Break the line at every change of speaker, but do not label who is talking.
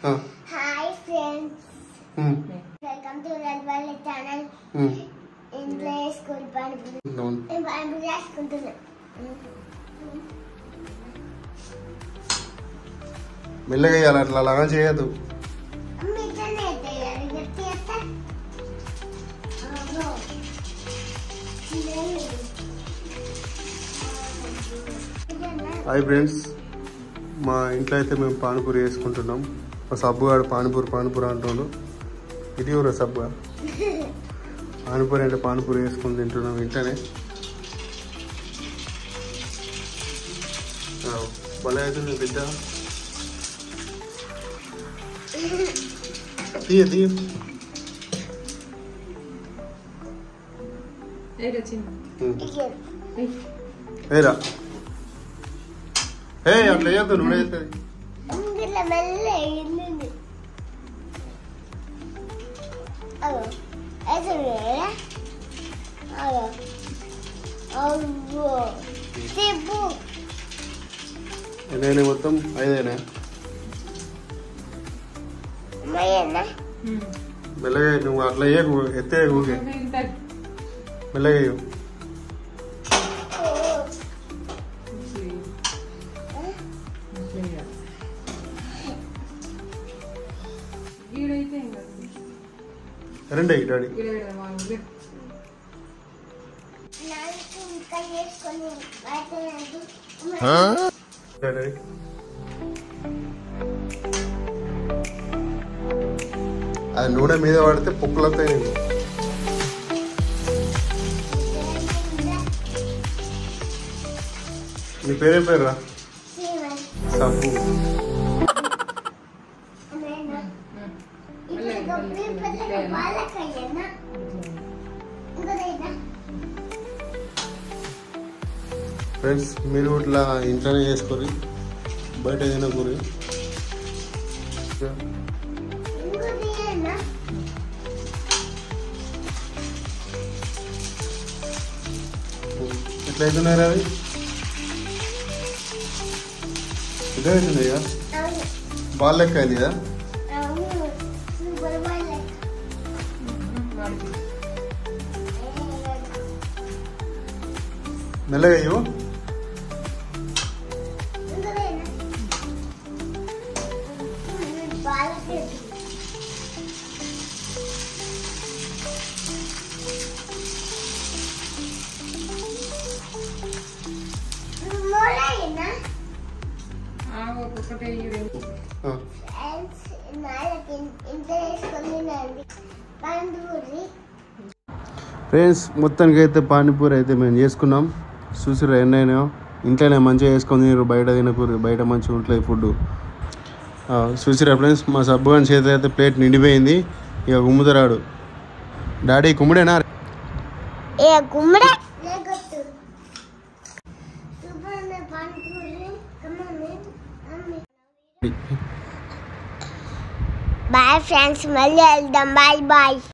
Hi friends, welcome to red world channel. ఇంట్లో school పని చేసుకుంటున్నా.
మెల్లగా వేయాలి, అట్లా అలాగా చేయద్దు. హాయ్ ఫ్రెండ్స్, మా ఇంట్లో అయితే మేము పానీపూరి వేసుకుంటున్నాం. మా సబ్బుగాడు పానీపూరి అంటున్నాడు. ఇది ఎవరు సబ్బుగా? పానీపూరి అంటే పానీపూరి వేసుకుని తింటున్నాం ఇంట్లోనే. భలే అవుతుంది బిడ్డ. తీయ ఏరా, అట్లా వేయద్దు, నూనె అవుతుంది. ఎన్నైనా మొత్తం 5 మెల్లగా నువ్వు అట్లా ఎత్తే ఊకే మెల్లగా రెండే డాడీ. అది నూనె మీద పడితే పొక్కులతో. నీ పేరేం పేరు రా? సబ్బు. ఫ్రెండ్స్, మీరు ఇట్లా ఇంట్లోనే చేసుకోరు, బయట తినకూరి. ఎట్లా అవుతున్నాయి అవి? ఇదే అవుతుంది కదా, బాల్ లెక్క అయింది కదా. మెల్లగా అయ్యో. ఫ్రెండ్స్, మొత్తానికి అయితే పానీపూరి అయితే మేము చేసుకున్నాం. చూసిరా ఎన్నైనా ఇంట్లోనే మంచిగా వేసుకొని తినరు, బయట తినకూరు. బయట మంచిగా ఉంటుంది ఫుడ్. చూసిరా ఫ్రెండ్స్, మా సబ్బుగాని చేతి అయితే ప్లేట్ నిండిపోయింది. ఇక కుమ్ముతారాడు. డాడీ కుమ్ముడేనా?
బాయ్ ఫ్రెండ్స్, మళ్ళీ వెళ్దాం. Bye bye.